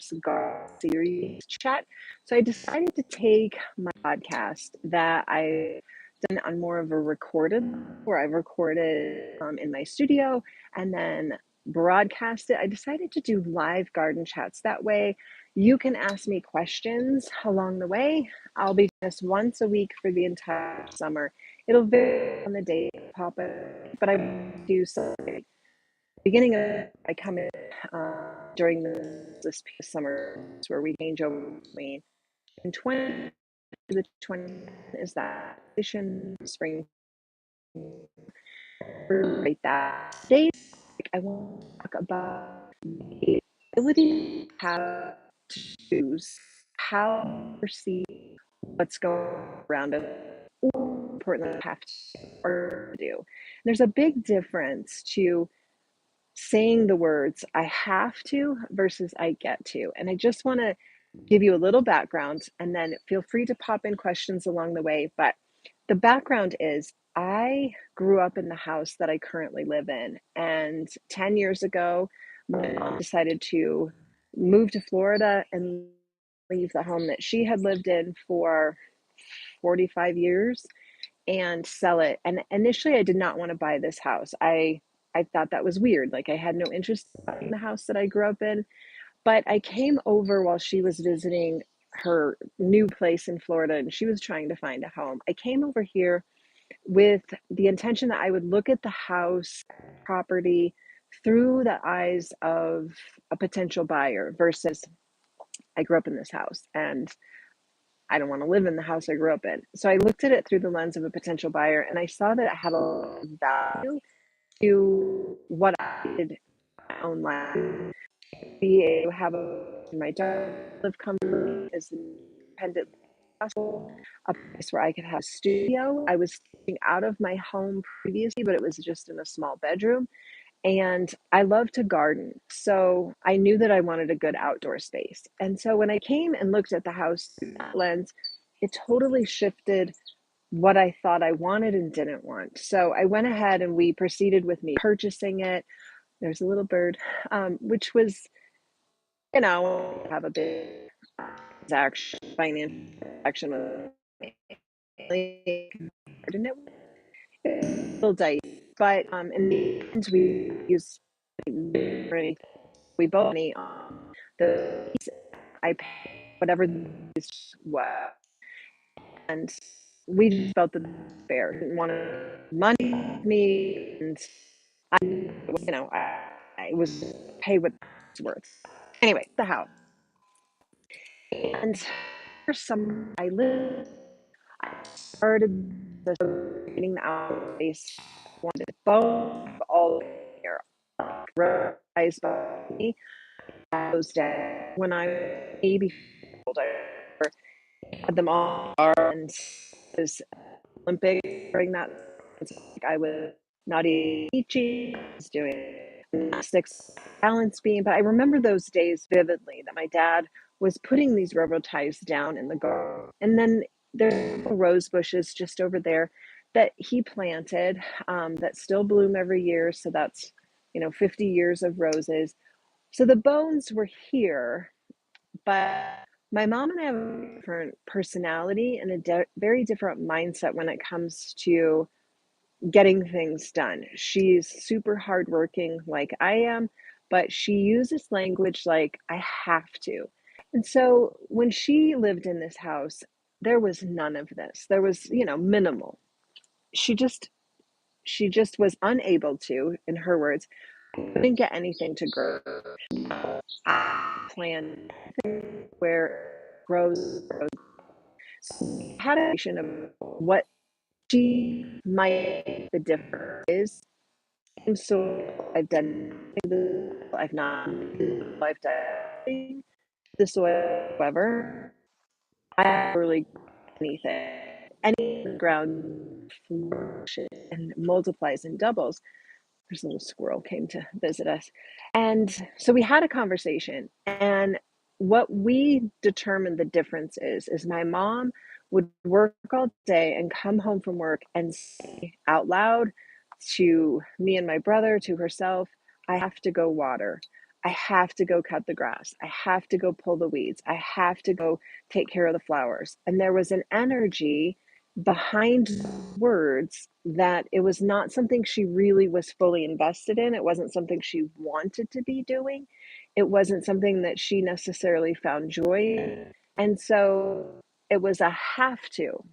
cigar series chat. So I decided to take my podcast that I've done on more of a recorded, where I've recorded in my studio and then broadcast it. I decided to do live garden chats. That way you can ask me questions along the way. I'll be doing this once a week for the entire summer. It'll vary on the day pop up, but I do something beginning of I come in during this summer where we change over between 20 to the 20 is that spring right that day. I want to talk about the ability to have to choose how to perceive what's going around us, or importantly have to or do. There's a big difference to saying the words I have to versus I get to. And I just want to give you a little background and then feel free to pop in questions along the way. But the background is I grew up in the house that I currently live in. And 10 years ago, my mom decided to move to Florida and leave the home that she had lived in for 45 years and sell it. And initially, I did not want to buy this house. I thought that was weird. Like I had no interest in the house that I grew up in. But I came over while she was visiting her new place in Florida and she was trying to find a home. I came over here with the intention that I would look at the house property through the eyes of a potential buyer versus I grew up in this house and I don't want to live in the house I grew up in. So I looked at it through the lens of a potential buyer and I saw that it had a lot of value to what I did in my own life. Be able to have my daughter live comfortably as independent as possible, a place where I could have a studio. I was staying out of my home previously, but it was just in a small bedroom. And I love to garden. So I knew that I wanted a good outdoor space. And so when I came and looked at the house through that lens, it totally shifted what I thought I wanted and didn't want. So I went ahead and we proceeded with me purchasing it. There's a little bird, which was, have a big transaction, financial transaction with family, and it was a little dicey. But in the end, we used we both money on the piece. I paid whatever the piece was, and we just felt that fair. Didn't want to money me, and I was pay what it's worth. Anyway, the house. And for some, I lived, I started getting the out space, wanted to bone all here, rise by me, those days when I was maybe I had them all, and it was Olympic during that. I was not even teaching, I was doing gymnastics, balance beam, but I remember those days vividly that my dad was putting these railroad ties down in the garden. And then there's rose bushes just over there that he planted that still bloom every year. So that's, 50 years of roses. So the bones were here, but my mom and I have a different personality and a very different mindset when it comes to getting things done. She's super hardworking like I am, but she uses language like I have to. And so when she lived in this house, there was none of this. There was, minimal. She just she just was unable to, in her words, couldn't get anything to grow. I planned where it grows. So I had a vision of what she might the difference is. And so I've done I've not I've done the soil, however, I haven't really anything. Any ground flourishes and multiplies and doubles. There's a little squirrel came to visit us. And so we had a conversation. And what we determined the difference is my mom would work all day and come home from work and say out loud to me and my brother, to herself, I have to go water. I have to go cut the grass. I have to go pull the weeds. I have to go take care of the flowers. And there was an energy behind words that it was not something she really was fully invested in. It wasn't something she wanted to be doing. It wasn't something that she necessarily found joy in. And so it was a have to.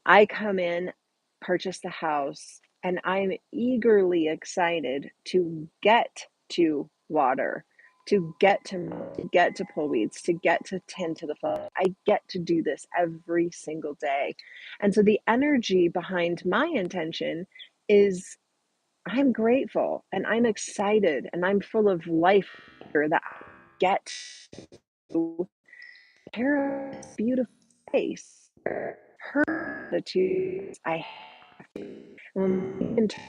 I come in, purchase the house, and I'm eagerly excited to get to water, to get to pull weeds, to get to tend to the flowers. I get to do this every single day. And so the energy behind my intention is I'm grateful and I'm excited and I'm full of life here that I get to share this beautiful space. Her the two I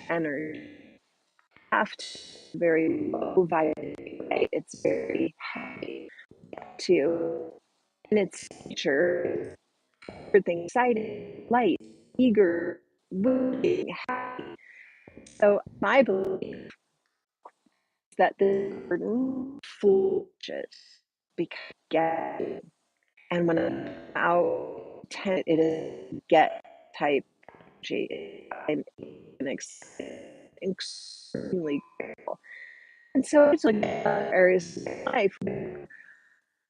energy have to very low vibration way. It's very happy too. And it's nature, everything excited, light, eager, moving, happy. So my belief is that the garden flourishes because get and when I'm out it is get type energy. I'm extremely grateful. And so it's like areas of my life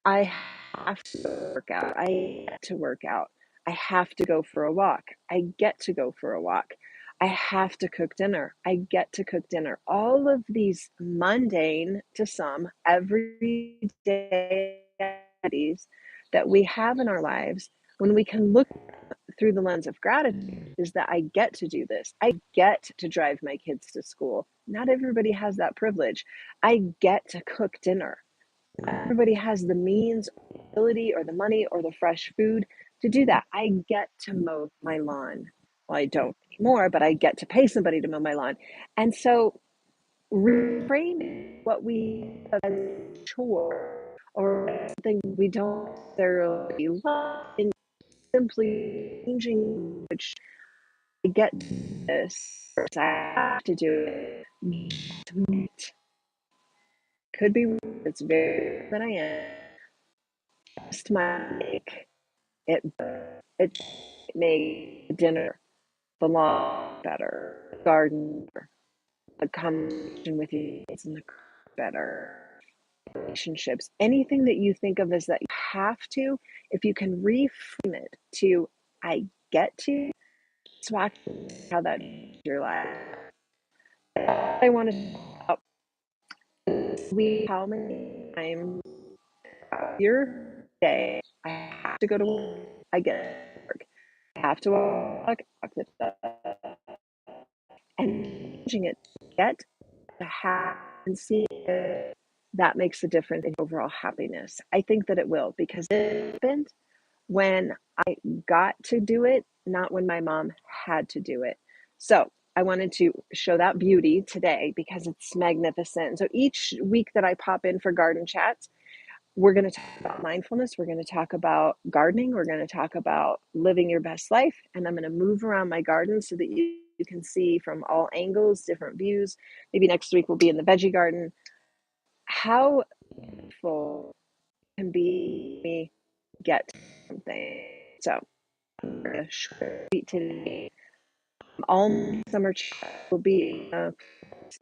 I have to work out. I get to work out. I have to go for a walk. I get to go for a walk. I have to cook dinner. I get to cook dinner. All of these mundane, to some, everyday activities that we have in our lives, when we can look through the lens of gratitude, is that I get to do this. I get to drive my kids to school. Not everybody has that privilege. I get to cook dinner. Everybody has the means, ability, or the money, or the fresh food to do that. I get to mow my lawn. Well, I don't anymore, but I get to pay somebody to mow my lawn. And so, reframing what we have as a chore or something we don't necessarily love, and simply changing which I get to this, I have to do it. Could be it's very that I am. Just my make it it made dinner, the lawn better, garden, the conversation with you is in the better, relationships, anything that you think of as that you have to, if you can reframe it to I get to, just watch how that changes your life. I want to talk about how many times your day I have to go to work, I get to work, I have to walk, and changing it to get to have and see if that makes a difference in overall happiness. I think that it will because it happened when I got to do it, not when my mom had to do it. So I wanted to show that beauty today because it's magnificent. So each week that I pop in for garden chats, we're going to talk about mindfulness. We're going to talk about gardening. We're going to talk about living your best life. And I'm going to move around my garden so that you can see from all angles, different views. Maybe next week we'll be in the veggie garden. How beautiful can be me get something. So I'm going to short tweet today. All my summer chat will be on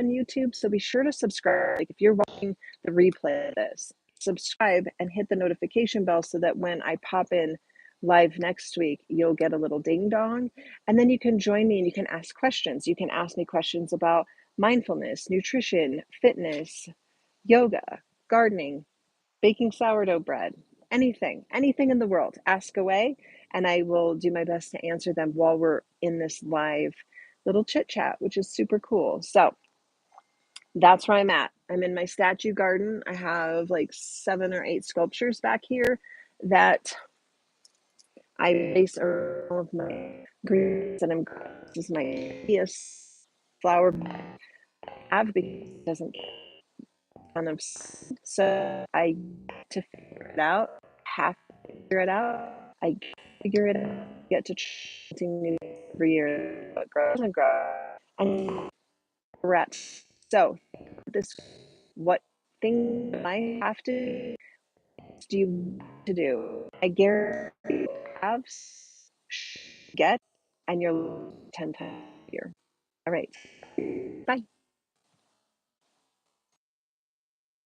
YouTube, so be sure to subscribe. Like if you're watching the replay of this, subscribe and hit the notification bell so that when I pop in live next week, you'll get a little ding dong. And then you can join me and you can ask questions. You can ask me questions about mindfulness, nutrition, fitness, yoga, gardening, baking sourdough bread, anything in the world. Ask away, and I will do my best to answer them while we're in this live little chit chat, which is super cool. So that's where I'm at. I'm in my statue garden. I have like 7 or 8 sculptures back here that I base all of my greens, and this is my biggest flower I have because it doesn't get a ton of sun. So I get to figure it out, have to figure it out. I figure it out, get to continue every year, what grows and grows. And rest. So this what things I have to do you to do. I guarantee you have get and you're 10 times here. All right. Bye.